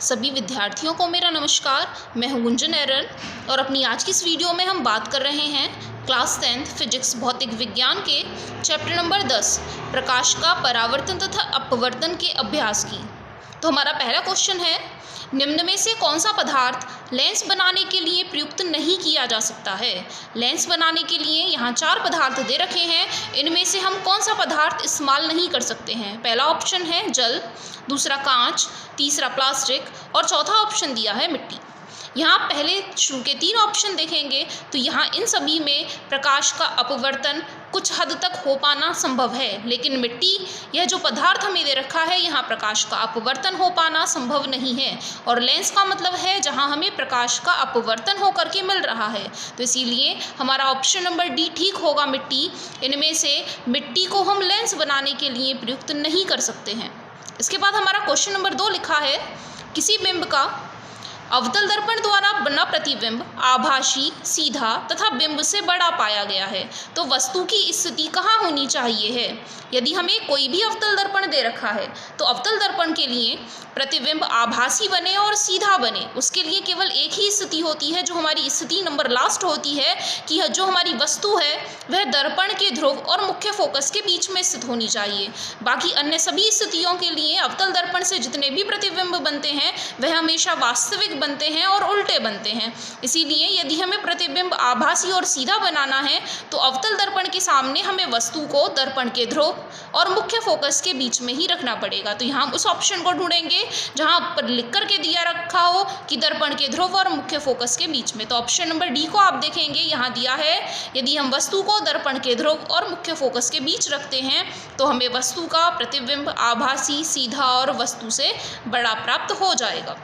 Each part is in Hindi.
सभी विद्यार्थियों को मेरा नमस्कार। मैं हूं गुंजन एरन और अपनी आज की इस वीडियो में हम बात कर रहे हैं क्लास 10th फिजिक्स भौतिक विज्ञान के चैप्टर नंबर 10 प्रकाश का परावर्तन तथा अपवर्तन के अभ्यास की। तो हमारा पहला क्वेश्चन है, निम्न में से कौन सा पदार्थ लेंस बनाने के लिए प्रयुक्त नहीं किया जा सकता है। लेंस बनाने के लिए यहाँ 4 पदार्थ दे रखे हैं, इनमें से हम कौन सा पदार्थ इस्तेमाल नहीं कर सकते हैं। पहला ऑप्शन है जल, दूसरा कांच, तीसरा प्लास्टिक और चौथा ऑप्शन दिया है मिट्टी। यहाँ पहले शुरू के 3 ऑप्शन देखेंगे तो यहाँ इन सभी में प्रकाश का अपवर्तन कुछ हद तक हो पाना संभव है, लेकिन मिट्टी यह जो पदार्थ हमें दे रखा है यहाँ प्रकाश का अपवर्तन हो पाना संभव नहीं है। और लेंस का मतलब है जहाँ हमें प्रकाश का अपवर्तन होकर के मिल रहा है, तो इसीलिए हमारा ऑप्शन नंबर डी ठीक होगा मिट्टी। इनमें से मिट्टी को हम लेंस बनाने के लिए प्रयुक्त नहीं कर सकते हैं। इसके बाद हमारा क्वेश्चन नंबर 2 लिखा है, किसी बिंब का अवतल दर्पण द्वारा बना प्रतिबिंब आभासी, सीधा तथा बिंब से बड़ा पाया गया है, तो वस्तु की स्थिति कहाँ होनी चाहिए है। यदि हमें कोई भी अवतल दर्पण दे रखा है तो अवतल दर्पण के लिए प्रतिबिंब आभासी बने और सीधा बने, उसके लिए केवल एक ही स्थिति होती है जो हमारी स्थिति नंबर लास्ट होती है कि जो हमारी वस्तु है वह दर्पण के ध्रुव और मुख्य फोकस के बीच में स्थित होनी चाहिए। बाकी अन्य सभी स्थितियों के लिए अवतल दर्पण से जितने भी प्रतिबिंब बनते हैं वह हमेशा वास्तविक बनते हैं और उल्टे बनते हैं। इसीलिए यदि हमें प्रतिबिंब आभासी और सीधा बनाना है तो अवतल दर्पण के सामने हमें वस्तु को दर्पण के ध्रुव और मुख्य फोकस के बीच में ही रखना पड़ेगा। तो यहाँ हम उस ऑप्शन को ढूंढेंगे जहाँ पर लिख करके दिया रखा हो कि दर्पण के ध्रुव और मुख्य फोकस के बीच में। तो ऑप्शन नंबर डी को आप देखेंगे, यहाँ दिया है यदि हम वस्तु को दर्पण के ध्रुव और मुख्य फोकस के बीच रखते हैं तो हमें वस्तु का प्रतिबिंब आभासी, सीधा और वस्तु से बड़ा प्राप्त हो जाएगा।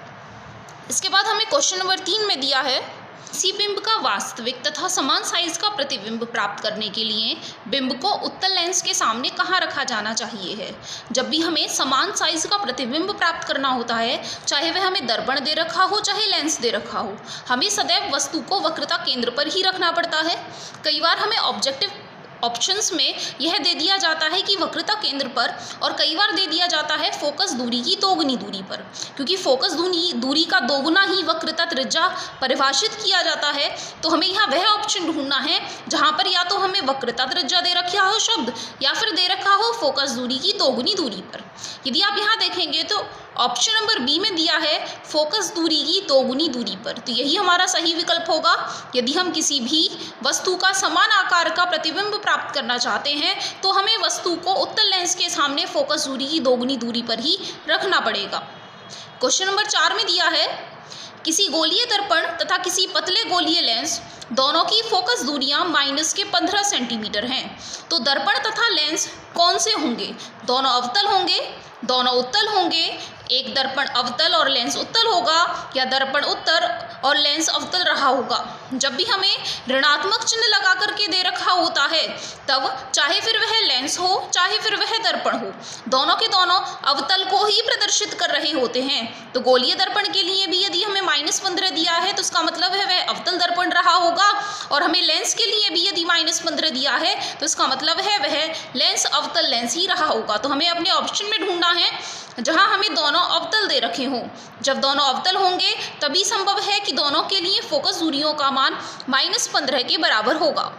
इसके बाद हमें क्वेश्चन नंबर 3 में दिया है, किसी बिंब का वास्तविक तथा समान साइज का प्रतिबिंब प्राप्त करने के लिए बिंब को उत्तल लेंस के सामने कहाँ रखा जाना चाहिए है। जब भी हमें समान साइज का प्रतिबिंब प्राप्त करना होता है, चाहे वह हमें दर्पण दे रखा हो चाहे लेंस दे रखा हो, हमें सदैव वस्तु को वक्रता केंद्र पर ही रखना पड़ता है। कई बार हमें ऑब्जेक्टिव ऑप्शंस में यह दे दिया जाता है कि वक्रता केंद्र पर, और कई बार दे दिया जाता है फोकस दूरी की दोगुनी दूरी पर। क्योंकि फोकस दूरी का दोगुना ही वक्रता त्रिज्या परिभाषित किया जाता है, तो हमें यहाँ वह ऑप्शन ढूंढना है जहाँ पर या तो हमें वक्रता त्रिज्या दे रखा हो शब्द या फिर दे रखा हो फोकस दूरी की दोगुनी दूरी पर। यदि आप यहाँ देखेंगे तो ऑप्शन नंबर बी में दिया है फोकस दूरी की दोगुनी दूरी पर, तो यही हमारा सही विकल्प होगा। यदि हम किसी भी वस्तु का समान आकार का प्रतिबिंब प्राप्त करना चाहते हैं तो हमें वस्तु को उत्तल लेंस के सामने फोकस दूरी की दोगुनी दूरी पर ही रखना पड़ेगा। क्वेश्चन नंबर 4 में दिया है, किसी गोलीय दर्पण तथा किसी पतले गोलीय लेंस दोनों की फोकस दूरियां -15 सेंटीमीटर हैं, तो दर्पण तथा लेंस कौन से होंगे। दोनों अवतल होंगे, दोनों उत्तल होंगे, एक दर्पण अवतल और लेंस उत्तल होगा, या दर्पण उत्तल और लेंस अवतल रहा होगा। जब भी हमें ऋणात्मक चिन्ह लगा करके दे रखा होता है तब चाहे फिर वह लेंस हो चाहे फिर वह दर्पण हो, दोनों के दोनों अवतल को ही प्रदर्शित कर रहे होते हैं। तो गोलीय दर्पण के लिए भी यदि हमें -15 दिया है तो इसका मतलब है वह अवतल दर्पण रहा होगा, और हमें लेंस के लिए भी यदि -15 दिया है तो इसका मतलब है वह लेंस अवतल लेंस ही रहा होगा। तो हमें अपने ऑप्शन में ढूंढना है जहां हमें दोनों अवतल दे रखे हों। जब दोनों अवतल होंगे तभी संभव है कि दोनों के लिए फोकस दूरियों का मान -15 के बराबर होगा।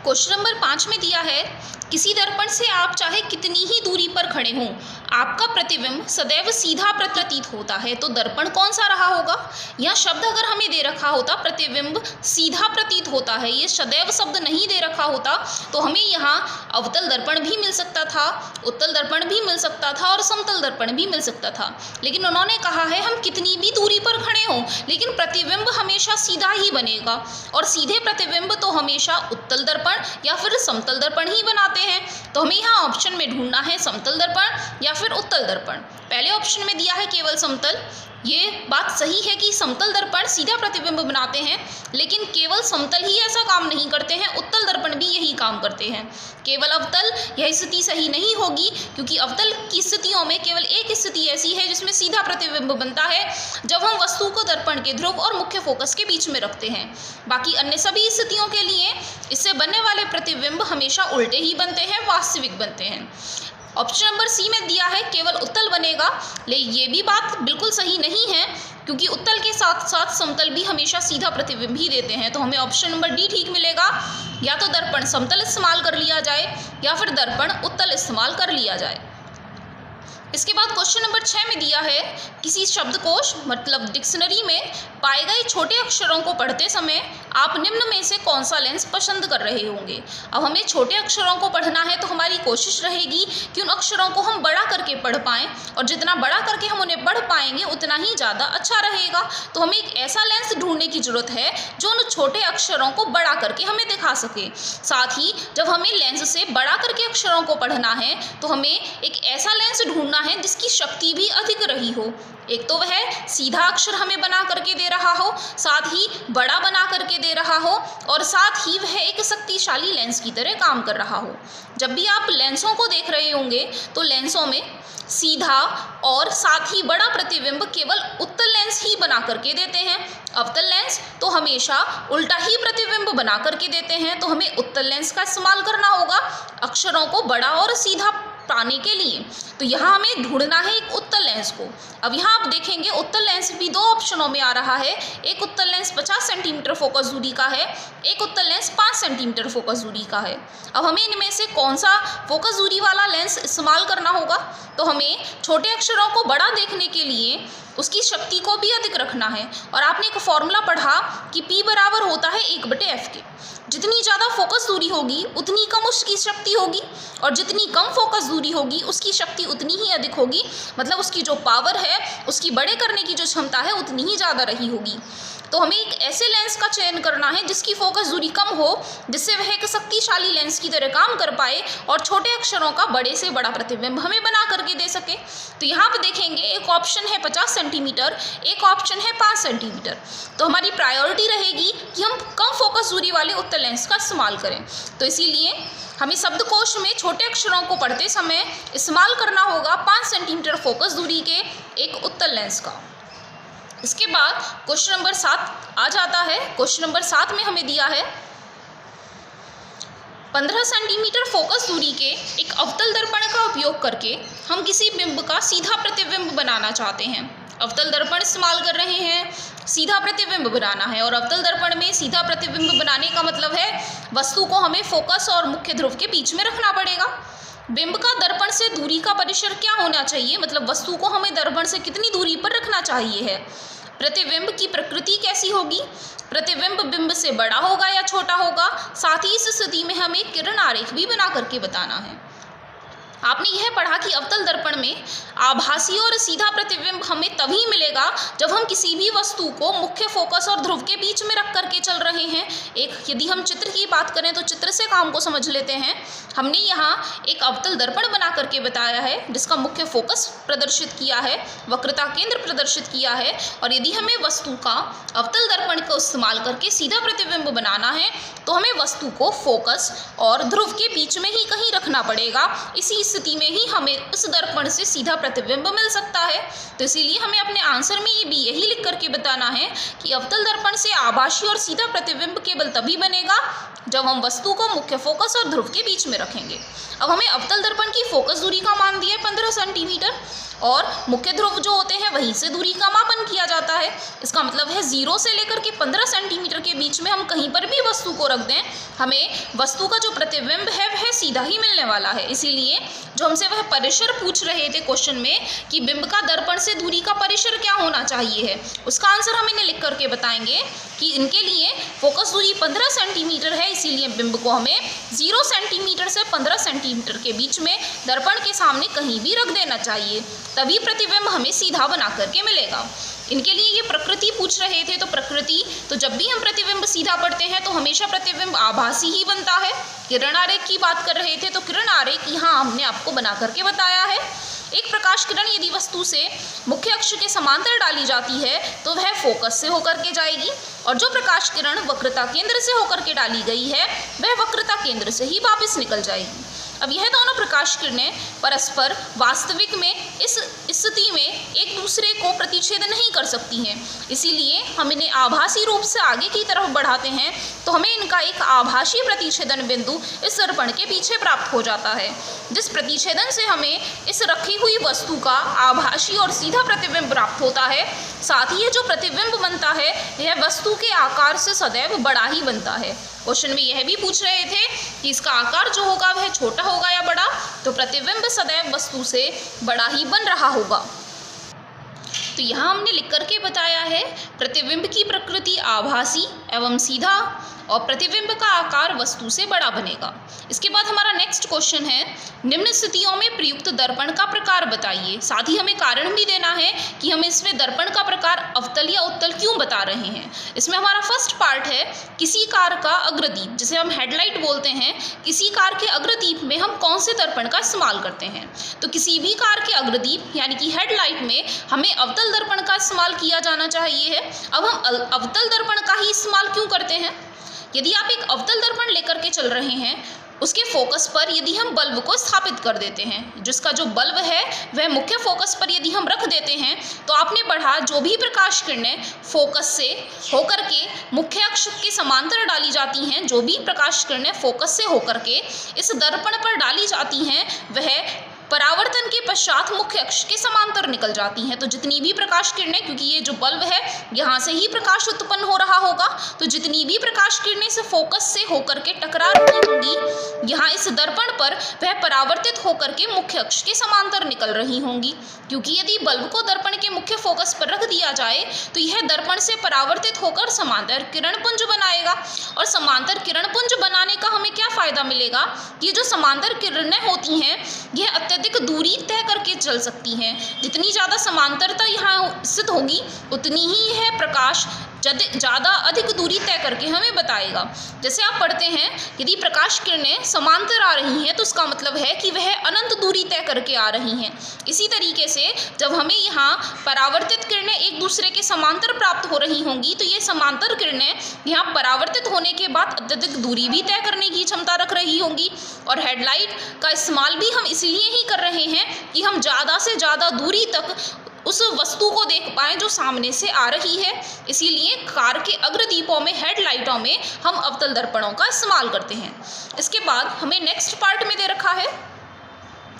क्वेश्चन नंबर 5 में दिया है, किसी दर्पण से आप चाहे कितनी ही दूरी पर खड़े हों आपका प्रतिबिंब सदैव सीधा प्रतीत होता है, तो दर्पण कौन सा रहा होगा। यह शब्द अगर हमें दे रखा होता प्रतिबिंब सीधा प्रतीत होता है, ये सदैव शब्द नहीं दे रखा होता, तो हमें यहाँ अवतल दर्पण भी मिल सकता था, उत्तल दर्पण भी मिल सकता था और समतल दर्पण भी मिल सकता था। लेकिन उन्होंने कहा है हम कितनी भी दूरी पर खड़े हों लेकिन प्रतिबिंब हमेशा सीधा ही बनेगा, और सीधे प्रतिबिंब तो हमेशा उत्तल दर्पण या फिर समतल दर्पण ही बनाते हैं। तो हमें यहाँ ऑप्शन में ढूंढना है समतल दर्पण या फिर उत्तल दर्पण। पहले ऑप्शन में दिया है केवल समतल, ये बात सही है कि समतल दर्पण सीधा प्रतिबिंब बनाते हैं, लेकिन केवल समतल ही ऐसा काम नहीं करते हैं, उत्तल दर्पण भी यही काम करते हैं। केवल अवतल यह स्थिति सही नहीं होगी, क्योंकि अवतल की स्थितियों में केवल एक स्थिति ऐसी है जिसमें सीधा प्रतिबिंब बनता है, जब हम वस्तु को दर्पण के ध्रुव और मुख्य फोकस के बीच में रखते हैं। बाकी अन्य सभी स्थितियों के लिए इससे बनने वाले प्रतिबिंब हमेशा उल्टे ही बनते हैं, वास्तविक बनते हैं। ऑप्शन नंबर सी में दिया है केवल उत्तल बनेगा, लेकिन ये भी बात बिल्कुल सही नहीं है, क्योंकि उत्तल के साथ साथ समतल भी हमेशा सीधा प्रतिबिंब ही देते हैं। तो हमें ऑप्शन नंबर डी ठीक मिलेगा, या तो दर्पण समतल इस्तेमाल कर लिया जाए या फिर दर्पण उत्तल इस्तेमाल कर लिया जाए। इसके बाद क्वेश्चन नंबर 6 में दिया है किसी शब्दकोश मतलब डिक्शनरी में पाए गए छोटे अक्षरों को पढ़ते समय आप निम्न में से कौन सा लेंस पसंद कर रहे होंगे। अब हमें छोटे अक्षरों को पढ़ना है तो हमारी कोशिश रहेगी कि उन अक्षरों को हम बड़ा करके पढ़ पाएँ, और जितना बड़ा करके हम उन्हें पढ़ पाएंगे उतना ही ज़्यादा अच्छा रहेगा। तो हमें एक ऐसा लेंस ढूंढने की ज़रूरत है जो उन छोटे अक्षरों को बड़ा करके हमें दिखा सके। साथ ही जब हमें लेंस से बड़ा करके अक्षरों को पढ़ना है तो हमें एक ऐसा लेंस ढूंढना है जिसकी शक्ति भी अधिक रही हो। एक तो वह सीधा अक्षर हमें बना करके दे रहा हो, साथ ही बड़ा बना करके दे रहा हो, और साथ ही वह एक शक्तिशाली लेंस की तरह काम कर रहा हो। जब भी आप लेंसों को देख रहे होंगे तो लेंसों में सीधा और साथ ही बड़ा प्रतिबिंब केवल उत्तल लेंस ही बना करके देते हैं। अवतल लेंस तो हमेशा उल्टा ही प्रतिबिंब बना करके देते हैं। तो हमें उत्तल लेंस का इस्तेमाल करना होगा अक्षरों को बड़ा और सीधा पाने के लिए। तो यहाँ हमें ढूंढना है एक उत्तल लेंस को। अब यहाँ आप देखेंगे उत्तल लेंस भी दो ऑप्शनों में आ रहा है। एक उत्तल लेंस 50 सेंटीमीटर फोकस दूरी का है, एक उत्तल लेंस 5 सेंटीमीटर फोकस दूरी का है। अब हमें इनमें से कौन सा फोकस दूरी वाला लेंस इस्तेमाल करना होगा। तो हमें छोटे अक्षरों को बड़ा देखने के लिए उसकी शक्ति को भी अधिक रखना है। और आपने एक फॉर्मूला पढ़ा कि P बराबर होता है 1/f के। जितनी ज़्यादा फोकस दूरी होगी उतनी कम उसकी शक्ति होगी, और जितनी कम फोकस दूरी होगी उसकी शक्ति उतनी ही अधिक होगी। मतलब उसकी जो पावर है, उसकी बड़े करने की जो क्षमता है उतनी ही ज़्यादा रही होगी। तो हमें एक ऐसे लेंस का चयन करना है जिसकी फोकस दूरी कम हो, जिससे वह एक शक्तिशाली लेंस की तरह काम कर पाए और छोटे अक्षरों का बड़े से बड़ा प्रतिबिंब हमें बना करके दे सके। तो यहाँ पे देखेंगे एक ऑप्शन है 50 सेंटीमीटर, एक ऑप्शन है 5 सेंटीमीटर। तो हमारी प्रायोरिटी रहेगी कि हम कम फोकस दूरी वाले उत्तल लेंस का इस्तेमाल करें। तो इसीलिए हमें शब्दकोश में छोटे अक्षरों को पढ़ते समय इस्तेमाल करना होगा 5 सेंटीमीटर फोकस दूरी के एक उत्तल लेंस का। इसके बाद क्वेश्चन नंबर 7 आ जाता है। क्वेश्चन नंबर 7 में हमें दिया है 15 सेंटीमीटर फोकस दूरी के एक अवतल दर्पण का उपयोग करके हम किसी बिंब का सीधा प्रतिबिंब बनाना चाहते हैं। अवतल दर्पण इस्तेमाल कर रहे हैं, सीधा प्रतिबिंब बनाना है। और अवतल दर्पण में सीधा प्रतिबिंब बनाने का मतलब है वस्तु को हमें फोकस और मुख्य ध्रुव के बीच में रखना पड़ेगा। बिंब का दर्पण से दूरी का परिसर क्या होना चाहिए, मतलब वस्तु को हमें दर्पण से कितनी दूरी पर रखना चाहिए है। प्रतिबिंब की प्रकृति कैसी होगी, प्रतिबिंब बिंब से बड़ा होगा या छोटा होगा। साथ ही इस स्थिति में हमें किरण आरेख भी बना करके बताना है। आपने यह पढ़ा कि अवतल दर्पण में आभासी और सीधा प्रतिबिंब हमें तभी मिलेगा जब हम किसी भी वस्तु को मुख्य फोकस और ध्रुव के बीच में रख करके चल रहे हैं। एक यदि हम चित्र की बात करें तो चित्र से काम को समझ लेते हैं। हमने यहाँ एक अवतल दर्पण बना करके बताया है जिसका मुख्य फोकस प्रदर्शित किया है, वक्रता केंद्र प्रदर्शित किया है। और यदि हमें वस्तु का अवतल दर्पण को इस्तेमाल करके सीधा प्रतिबिंब बनाना है तो हमें वस्तु को फोकस और ध्रुव के बीच में ही कहीं रखना पड़ेगा। इसी स्थिति में ही हमें उस दर्पण से सीधा प्रतिबिंब मिल सकता है। तो इसीलिए हमें अपने आंसर में ये भी यही लिख करके बताना है कि अवतल दर्पण से आभासी और सीधा प्रतिबिंब केवल तभी बनेगा जब हम वस्तु को मुख्य फोकस और ध्रुव के बीच में रखेंगे। अब हमें अवतल दर्पण की फोकस दूरी का मान दिया है 15 सेंटीमीटर, और मुख्य ध्रुव जो होते हैं वहीं से दूरी का मापन किया जाता है। इसका मतलब है 0 से लेकर के 15 सेंटीमीटर के बीच में हम कहीं पर भी वस्तु को रख दें, हमें वस्तु का जो प्रतिबिंब है वह सीधा ही मिलने वाला है। इसीलिए जो हमसे वह परिसर पूछ रहे थे क्वेश्चन में कि बिंब का दर्पण से दूरी का परिसर क्या होना चाहिए है, उसका आंसर हम इन्हें लिख करके बताएंगे कि इनके लिए फोकस दूरी 15 सेंटीमीटर है। इसीलिए बिंब को हमें 0 सेंटीमीटर से 15 सेंटीमीटर के बीच में दर्पण के सामने कहीं भी रख देना चाहिए, तभी प्रतिबिंब हमें सीधा बना करके मिलेगा। इनके लिए ये प्रकृति पूछ रहे थे, तो प्रकृति तो जब भी हम प्रतिबिंब सीधा पढ़ते हैं तो हमेशा प्रतिबिंब आभासी ही बनता है। किरण आरेख की बात कर रहे थे तो किरण आरेख यहाँ हमने आपको बना करके बताया है। एक प्रकाश किरण यदि वस्तु से मुख्य अक्ष के समांतर डाली जाती है तो वह फोकस से होकर के जाएगी, और जो प्रकाश किरण वक्रता केंद्र से होकर के डाली गई है वह वक्रता केंद्र से ही वापस निकल जाएगी। अब यह दोनों प्रकाश किरणें परस्पर वास्तविक में इस स्थिति में एक दूसरे को प्रतिच्छेद नहीं कर सकती हैं। इसीलिए हम इन्हें आभासी रूप से आगे की तरफ बढ़ाते हैं तो हमें इनका एक आभासी प्रतिच्छेदन बिंदु इस दर्पण के पीछे प्राप्त हो जाता है, जिस प्रतिच्छेदन से हमें इस रखी हुई वस्तु का आभासी और सीधा प्रतिबिंब प्राप्त होता है। साथ ही ये जो प्रतिबिंब बनता है यह वस्तु के आकार से सदैव बड़ा ही बनता है। क्वेश्चन में यह भी पूछ रहे थे कि इसका आकार जो होगा वह छोटा होगा या बड़ा, तो प्रतिबिंब सदैव वस्तु से बड़ा ही बन रहा होगा। तो यहाँ हमने लिख करके बताया है प्रतिबिंब की प्रकृति आभासी एवं सीधा और प्रतिबिंब का आकार वस्तु से बड़ा बनेगा। इसके बाद हमारा नेक्स्ट क्वेश्चन है, निम्न स्थितियों में प्रयुक्त दर्पण का प्रकार बताइए। साथ ही हमें कारण भी देना है कि हम इसमें दर्पण का प्रकार अवतल या उत्तल क्यों बता रहे हैं। इसमें हमारा फर्स्ट पार्ट है, किसी कार का अग्रदीप, जिसे हम हेडलाइट बोलते हैं, किसी कार के अग्रदीप में हम कौन से दर्पण का इस्तेमाल करते हैं। तो किसी भी कार के अग्रदीप यानी कि हेडलाइट में हमें अवतल दर्पण का इस्तेमाल किया जाना चाहिए है। अब हम अवतल दर्पण का ही इस्तेमाल क्यों करते हैं। यदि आप एक अवतल दर्पण लेकर के चल रहे हैं, उसके फोकस पर यदि हम बल्ब को स्थापित कर देते हैं, जिसका जो बल्ब है वह मुख्य फोकस पर यदि हम रख देते हैं, तो आपने पढ़ा जो भी प्रकाश किरणें फोकस से होकर के मुख्य अक्ष के समांतर डाली जाती हैं, जो भी प्रकाश किरणें फोकस से होकर के इस दर्पण पर डाली जाती हैं वह परावर्तन के पश्चात मुख्य अक्ष के समांतर निकल जाती हैं। तो जितनी भी प्रकाश किरणें, क्योंकि ये जो बल्ब है यहाँ से ही प्रकाश उत्पन्न हो रहा होगा, तो जितनी भी प्रकाश किरणें से फोकस से होकर के टकरा रही होंगी यहाँ इस दर्पण पर, वह परावर्तित होकर के मुख्य अक्ष के समांतर निकल रही होंगी। क्योंकि यदि बल्ब को दर्पण के मुख्य फोकस पर रख दिया जाए तो यह दर्पण से परावर्तित होकर समांतर किरण पुंज बनाएगा। और समांतर किरण पुंज बनाने का हमें क्या फायदा मिलेगा, ये जो समांतर किरणें होती हैं यह अत्यधिक दूरी तय करके चल सकती हैं। जितनी ज़्यादा समांतरता यहाँ स्थित होगी उतनी ही यह प्रकाश ज़्यादा अधिक दूरी तय करके हमें बताएगा। जैसे आप पढ़ते हैं, यदि प्रकाश किरणें समांतर आ रही हैं तो इसका मतलब है कि वह अनंत दूरी तय करके आ रही हैं। इसी तरीके से जब हमें यहाँ परावर्तित किरणें एक दूसरे के समांतर प्राप्त हो रही होंगी तो ये समांतर किरणें यहाँ परावर्तित होने के बाद अत्यधिक दूरी भी तय करने की क्षमता रख रही होंगी। और हेडलाइट का इस्तेमाल भी हम इसलिए ही कर रहे हैं कि हम ज़्यादा से ज़्यादा दूरी तक उस वस्तु को देख पाएँ जो सामने से आ रही है। इसीलिए कार के अग्रदीपों में, हेडलाइटों में हम अवतल दर्पणों का इस्तेमाल करते हैं। इसके बाद हमें नेक्स्ट पार्ट में दे रखा है,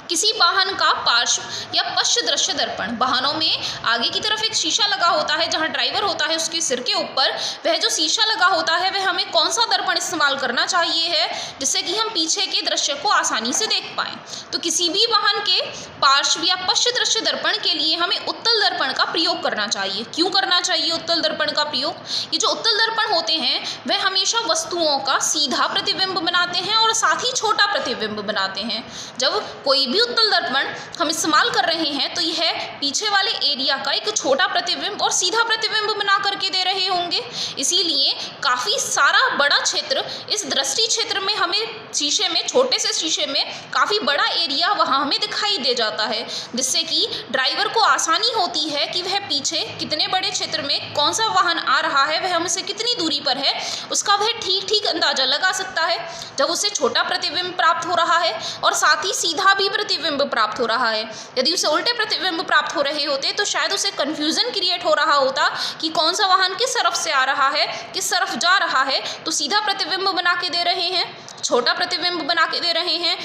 किसी वाहन का पार्श्व या पश्च दृश्य दर्पण। वाहनों में आगे की तरफ एक शीशा लगा होता है, जहां ड्राइवर होता है उसके सिर के ऊपर वह जो शीशा लगा होता है वह हमें कौन सा दर्पण इस्तेमाल करना चाहिए है, जिससे कि हम पीछे के दृश्य को आसानी से देख पाएँ। तो किसी भी वाहन के पार्श्व या पश्च दृश्य दर्पण के लिए हमें उत्तल दर्पण का प्रयोग करना चाहिए। क्यों करना चाहिए उत्तल दर्पण का प्रयोग? ये जो उत्तल दर्पण होते हैं वह हमेशा वस्तुओं का सीधा प्रतिबिंब बनाते हैं और साथ ही छोटा प्रतिबिंब बनाते हैं। जब कोई भी उत्तल दर्पण हम इस्तेमाल कर रहे हैं तो यह पीछे वाले एरिया का एक छोटा प्रतिबिंब और सीधा प्रतिबिंब बना करके दे रहे होंगे। इसीलिए काफ़ी सारा बड़ा क्षेत्र, इस दृष्टि क्षेत्र में हमें शीशे में, छोटे से शीशे में काफ़ी बड़ा एरिया वहाँ हमें दिखाई दे जाता है, जिससे कि ड्राइवर को आसानी होती है कि वह पीछे कितने बड़े क्षेत्र में कौन सा वाहन आ रहा है, वह हमसे कितनी दूरी पर है, उसका वह ठीक अंदाजा लगा सकता है। जब उसे छोटा प्रतिबिंब प्राप्त हो रहा है और साथ ही सीधा भी प्रतिबिंब प्राप्त हो रहा है। यदि उसे उल्टे प्रतिबिंब प्राप्त हो रहे होते तो शायद उसे कन्फ्यूजन क्रिएट हो रहा होता कि कौन सा वाहन किस तरफ से आ रहा है, किस तरफ जा रहा है। तो सीधा प्रतिबिंब बना के दे रहे हैं, छोटा प्रतिबिंब बना के दे रहे हैं,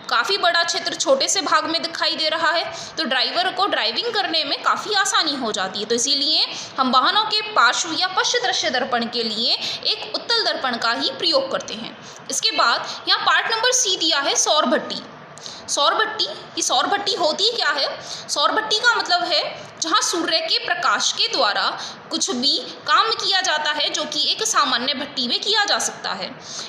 काफ़ी बड़ा क्षेत्र छोटे से भाग में दिखाई दे रहा है, तो ड्राइवर को ड्राइविंग करने में काफ़ी आसानी हो जाती है। तो इसीलिए हम वाहनों के पार्श्व या पश्च दृश्य दर्पण के लिए एक उत्तल दर्पण का ही प्रयोग करते हैं। इसके बाद यहाँ पार्ट नंबर सी दिया है सौर भट्टी। सौर भट्टी, ये सौर भट्टी होती क्या है? सौर भट्टी का मतलब है जहाँ सूर्य के प्रकाश के द्वारा कुछ भी काम किया जाता है जो कि एक सामान्य भट्टी में किया जा सकता है।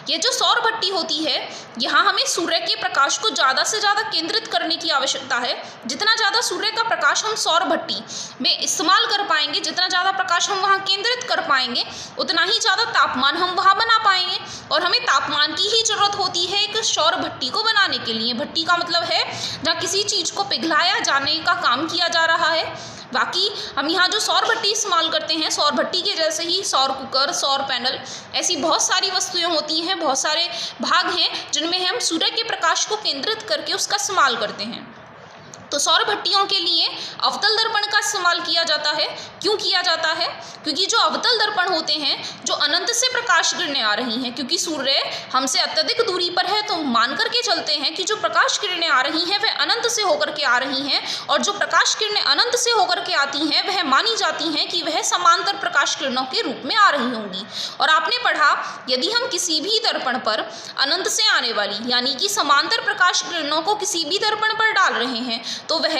ये जो सौर भट्टी होती है यहाँ हमें सूर्य के प्रकाश को ज़्यादा से ज़्यादा केंद्रित करने की आवश्यकता है। जितना ज़्यादा सूर्य का प्रकाश हम सौर भट्टी में इस्तेमाल कर पाएंगे, जितना ज़्यादा प्रकाश हम वहाँ केंद्रित कर पाएंगे, उतना ही ज़्यादा तापमान हम वहाँ बना पाएंगे। और हमें तापमान की ही ज़रूरत होती है एक सौर भट्टी को बनाने के लिए। भट्टी का मतलब है जहाँ किसी चीज़ को पिघलाया जाने का काम किया जा रहा है। बाकी हम यहाँ जो सौर भट्टी इस्तेमाल करते हैं, सौर भट्टी के जैसे ही सौर कुकर, सौर पैनल, ऐसी बहुत सारी वस्तुएं होती हैं, बहुत सारे भाग हैं जिनमें हम सूर्य के प्रकाश को केंद्रित करके उसका इस्तेमाल करते हैं। तो सौर भट्टियों के लिए अवतल दर्पण का इस्तेमाल किया जाता है। क्यों किया जाता है? क्योंकि जो अवतल दर्पण होते हैं, जो अनंत से प्रकाश किरणें आ रही हैं, क्योंकि सूर्य हमसे अत्यधिक दूरी पर है, तो मान करके चलते हैं कि जो प्रकाश किरणें आ रही हैं वह अनंत से होकर के आ रही हैं, और जो प्रकाश किरणें अनंत से होकर के आती हैं वह मानी जाती हैं कि वह समांतर प्रकाश किरणों के रूप में आ रही होंगी। और आपने पढ़ा, यदि हम किसी भी दर्पण पर अनंत से आने वाली यानी कि समांतर प्रकाश किरणों को किसी भी दर्पण पर डाल रहे हैं तो वह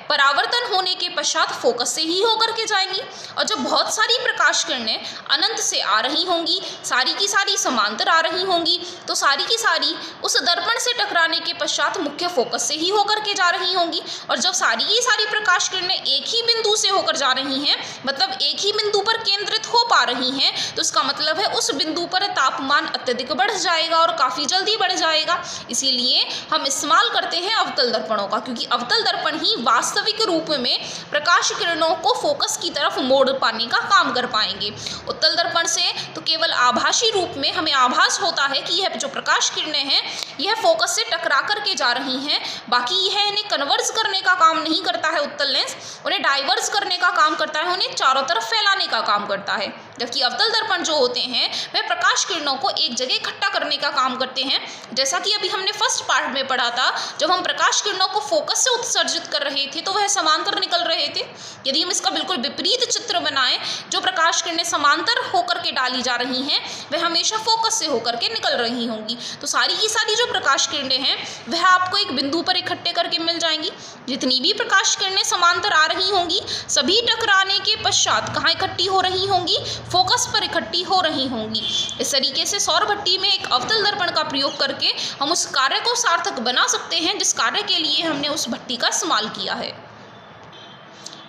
परावर्तन होने के पश्चात फोकस से ही होकर के जाएंगी। और जब बहुत सारी प्रकाश किरणें अनंत से आ रही होंगी, सारी की सारी समांतर आ रही होंगी, तो सारी की सारी उस दर्पण से टकराने के पश्चात मुख्य फोकस से ही होकर के जा रही होंगी। और जब सारी की सारी प्रकाश किरणें एक ही बिंदु से होकर जा रही हैं, मतलब एक ही बिंदु पर केंद्रित हो पा रही हैं, तो इसका मतलब है उस बिंदु पर तापमान अत्यधिक बढ़ जाएगा और काफ़ी जल्दी बढ़ जाएगा। इसीलिए हम इस्तेमाल करते हैं अवतल दर्पणों का, क्योंकि अवतल दर्पण ही वास्तविक रूप में प्रकाश किरणों को फोकस की तरफ मोड़ पाने का काम कर पाएंगे। उत्तल दर्पण से तो केवल आभासी रूप में हमें आभास होता है कि यह जो प्रकाश किरणें हैं यह फोकस से टकरा करके जा रही हैं, बाकी यह इन्हें कन्वर्ज करने का काम नहीं करता है। उत्तल लेंस उन्हें डाइवर्स करने का काम करता है, उन्हें चारों तरफ फैलाने का काम करता है। जबकि अवतल दर्पण जो होते हैं वह प्रकाश किरणों को एक जगह इकट्ठा करने का काम करते हैं। जैसा कि अभी हमने फर्स्ट पार्ट में पढ़ा था, जब हम प्रकाश किरणों को फोकस से उत्सर्जित कर रहे थे तो वह समांतर निकल रहे थे। यदि हम इसका बिल्कुल विपरीत चित्र बनाएं, जो प्रकाश किरणें समांतर होकर के डाली जा रही हैं वह हमेशा फोकस से होकर के निकल रही होंगी। तो सारी की सारी जो प्रकाश किरणें हैं वह आपको एक बिंदु पर इकट्ठे करके मिल जाएंगी। जितनी भी प्रकाश किरणें समांतर आ रही होंगी सभी टकराने के पश्चात कहाँ इकट्ठी हो रही होंगी? फोकस पर इकट्ठी हो रही होंगी। इस तरीके से सौर भट्टी में एक अवतल दर्पण का प्रयोग करके हम उस कार्य को सार्थक बना सकते हैं जिस कार्य के लिए हमने उस भट्टी का इस्तेमाल किया है।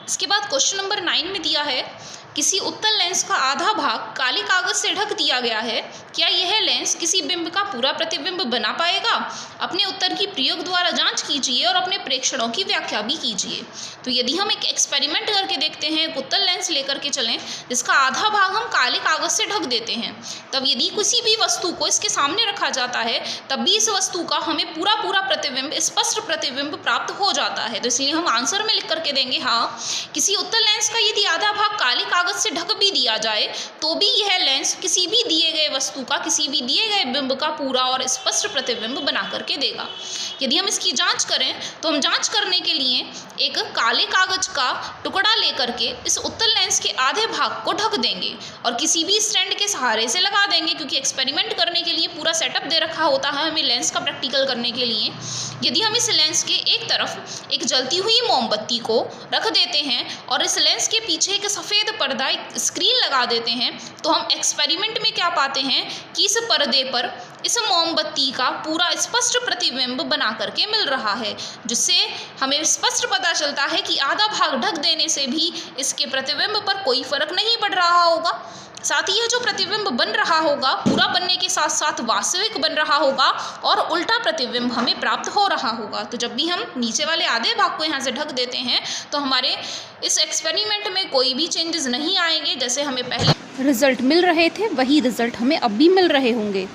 इसके बाद क्वेश्चन नंबर 9 में दिया है, किसी उत्तल लेंस का आधा भाग काले कागज से ढक दिया गया है, क्या यह लेंस किसी बिंब का पूरा प्रतिबिंब बना पाएगा? अपने उत्तर की प्रयोग द्वारा जांच कीजिए और अपने प्रेक्षणों की व्याख्या भी कीजिए। तो यदि हम एक एक्सपेरिमेंट करके देखते हैं, एक उत्तल लेंस लेकर के चलें जिसका आधा भाग हम काले कागज से ढक देते हैं, तब यदि किसी भी वस्तु को इसके सामने रखा जाता है तब भी इस वस्तु का हमें पूरा प्रतिबिंब, स्पष्ट प्रतिबिंब प्राप्त हो जाता है। तो इसलिए हम आंसर में लिख करके देंगे, हाँ, किसी उत्तल लेंस का यदि आधा भाग काले कागज से ढक भी दिया जाए तो भी यह लेंस किसी भी दिए गए वस्तु का, किसी भी दिए गए बिंब का पूरा और स्पष्ट प्रतिबिंब बना करके देगा। यदि हम इसकी जांच करें तो हम जांच करने के लिए एक काले कागज का टुकड़ा लेकर के इस उत्तल लेंस के आधे भाग को ढक देंगे और किसी भी स्टैंड के सहारे से लगा देंगे, क्योंकि एक्सपेरिमेंट करने के लिए पूरा सेटअप दे रखा होता है हमें लेंस का प्रैक्टिकल करने के लिए। यदि हम इस लेंस के एक तरफ एक जलती हुई मोमबत्ती को रख देते हैं और इस लेंस के पीछे एक सफ़ेद पर्दा, एक स्क्रीन लगा देते हैं, तो हम एक्सपेरिमेंट में क्या पाते हैं कि इस पर्दे पर इस मोमबत्ती का पूरा स्पष्ट प्रतिबिंब बना करके मिल रहा है, जिससे हमें स्पष्ट पता चलता है कि आधा भाग ढक देने से भी इसके प्रतिबिंब पर कोई फर्क नहीं पड़ रहा होगा। साथ ही यह जो प्रतिबिंब बन रहा होगा पूरा बनने के साथ साथ वास्तविक बन रहा होगा और उल्टा प्रतिबिंब हमें प्राप्त हो रहा होगा। तो जब भी हम नीचे वाले आधे भाग को यहाँ से ढक देते हैं तो हमारे इस एक्सपेरिमेंट में कोई भी चेंजेस नहीं आएंगे। जैसे हमें पहले रिजल्ट मिल रहे थे वही रिजल्ट हमें अब भी मिल रहे होंगे।